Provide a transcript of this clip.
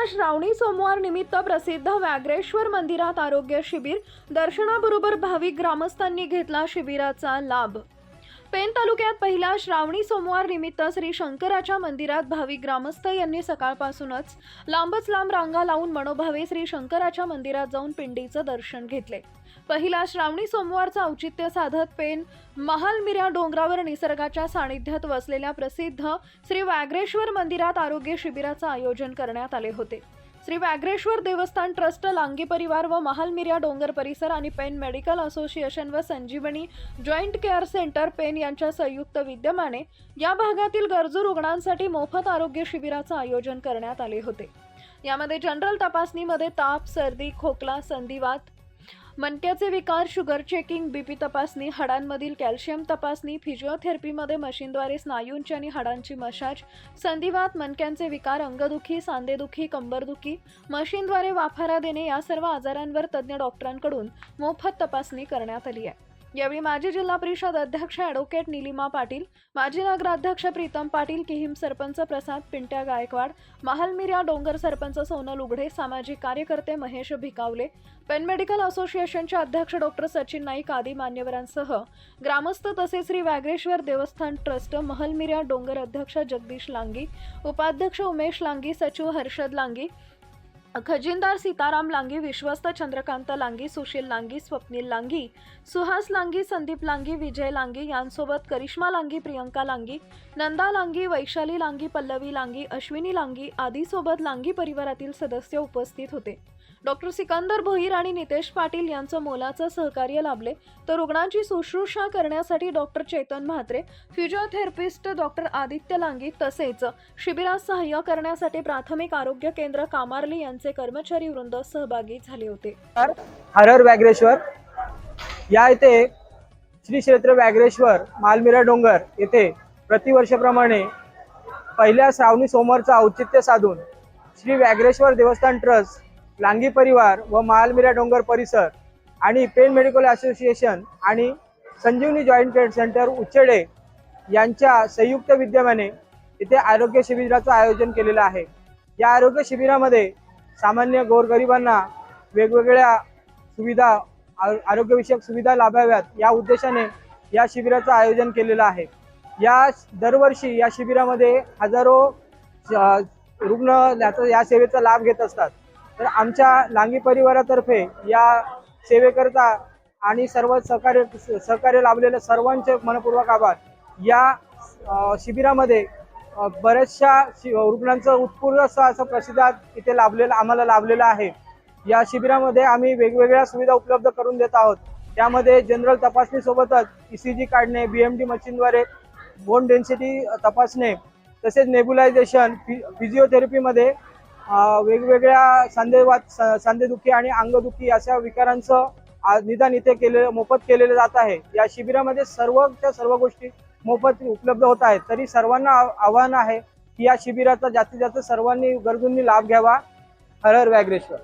श्रावणी सोमवार निमित्त प्रसिद्ध व्याघ्रेश्वर मंदिरात आरोग्य शिबिर दर्शनाबरोबर भाविक ग्रामस्थांनी घेतला शिबिराचा लाभ। पेण तालुक्यात पहिल्या श्रावणी सोमवार निमित्त श्री शंकराच्या मंदिरात भाविक ग्रामस्थ यांनी सकाळपासूनच लांबच लांब रांगा लावून मनोभावे श्री शंकराच्या मंदिरात जाऊन पिंडीचं दर्शन घेतले। पहिला श्रावणी सोमवारचं औचित्य साधत पेण महालमिऱ्या डोंगरावर निसर्गाच्या सानिध्यात वसलेल्या प्रसिद्ध श्री व्याघ्रेश्वर मंदिरात आरोग्य शिबिराचं आयोजन करण्यात आले होते। श्री व्याघ्रेश्वर देवस्थान ट्रस्ट, लांगी परिवार व महालमिऱ्या डोंगर परिसर आणि पेण मेडिकल असोसिएशन व संजीवनी जॉइंट केअर सेंटर पेण यांच्या संयुक्त विद्यमाने या भागातील गरजू रुग्णांसाठी मोफत आरोग्य शिबिराचं आयोजन करण्यात आले होते। यामध्ये जनरल तपासणीमध्ये ताप, सर्दी, खोकला, संधिवात, मणक्याचे विकार, शुगर चेकिंग, बीपी तपासणी, हाडांमधील कॅल्शियम तपासणी, फिजिओथेरपीमध्ये मशीनद्वारे स्नायूंची आणि हाडांची मसाज, संधिवात, मणक्यांचे विकार, अंगदुखी, सांधेदुखी, कंबरदुखी, मशीनद्वारे वाफारा देणे या सर्व आजारांवर तज्ज्ञ डॉक्टरांकडून मोफत तपासणी करण्यात आली आहे। यावेळी माजी जिल्हा परिषद अध्यक्ष ॲडव्होकेट निलिमा पाटील, माजी नगराध्यक्ष प्रीतम पाटील, किहिम सरपंच प्रसाद पिंट्या गायकवाड, महालमिऱ्या डोंगर सरपंच सोनल उघडे, सामाजिक कार्यकर्ते महेश भिकावले, पेण मेडिकल असोसिएशनचे अध्यक्ष डॉक्टर सचिन नाईक आदी मान्यवरांसह ग्रामस्थ तसेच श्री व्याघ्रेश्वर देवस्थान ट्रस्ट महालमिऱ्या डोंगर अध्यक्ष जगदीश लांगी, उपाध्यक्ष उमेश लांगी, सचिव हर्षद लांगी, खजिनदार सीताराम लांगी, विश्वस्त चंद्रकांत लांगी, सुशील लांगी, स्वप्नील लांगी, सुहास लांगी, संदीप लांगी, विजय लांगी यांसोबत करिश्मा लांगी, प्रियंका लांगी, नंदा लांगी, वैशाली लांगी, पल्लवी लांगी, अश्विनी लांगी आदी सोबत लांगी परिवारातील सदस्य उपस्थित होते। डॉक्टर सिकंदर भोईर आणि नितेश पाटील यांचं मोलाचं सहकार्य लाभले, तर रुग्णांची शुश्रूषा करण्यासाठी doctor Chetan Mhatre, physiotherapist doctor Aditya Langi तसेच शिबिरात सहाय्य करण्यासाठी प्राथमिक आरोग्य केंद्र कामार्ली यांचे कर्मचारी वृंद सहभागी झाले होते। हर व्याघ्रेश्वर या येथे श्री क्षेत्र व्याघ्रेश्वर महालमिरा डोंगर येथे प्रतिवर्षाप्रमाणे पहिल्या श्रावणी सोमवारचा औचित्य साधून श्री व्याघ्रेश्वर देवस्थान ट्रस्ट, लांगी परिवार व महालमिरा डोंगर परिसर आणि पेण मेडिकल असोसिएशन आणि संजीवनी जॉइंट केअर सेंटर उच्चेडे यांच्या संयुक्त विद्यमाने इथे आरोग्य शिबिराचं आयोजन केलेलं आहे। या आरोग्य शिबिरामध्ये सामान्य गोरगरिबांना वेगवेगळ्या सुविधा, आरोग्यविषयक सुविधा लाभाव्यात या उद्देशाने या शिबिराचं आयोजन केलेलं आहे। दरवर्षी या शिबिरामध्ये हजारो रुग्ण या सेवेचा लाभ घेत असतात। तर आमच्या लांगी परिवारातर्फे या सेवेकरता आणि सर्व सहकार्य लाभलेल्या सर्वांचे मनपूर्वक आभार। या शिबिरामध्ये बऱ्याचशा रुग्णांचं उत्स्फूर्त असं प्रतिसाद इथे आम्हाला लाभलेला आहे। या शिबिरामध्ये आम्ही वेगवेगळ्या सुविधा उपलब्ध करून देत आहोत। त्यामध्ये जनरल तपासणी सोबतच ECG काढणे, BMD मशीनद्वारे बोन डेन्सिटी तपासणे, तसेच नेब्युलायझेशन, फिजिओथेरपीमध्ये वेगवेगळ्या सांधेदुखी आणि अंगदुखी अशा विकारांचं निदान इथे मोफत केलेलं जात आहे। या शिबिरामध्ये सर्व गोष्टी मोफत उपलब्ध होत आहेत। तरी सर्वांना आव्हान आहे की या शिबिराचा जास्तीत जास्त सर्वांनी गरजूंनी लाभ घ्यावा। हर हर व्याघ्रेश्वर।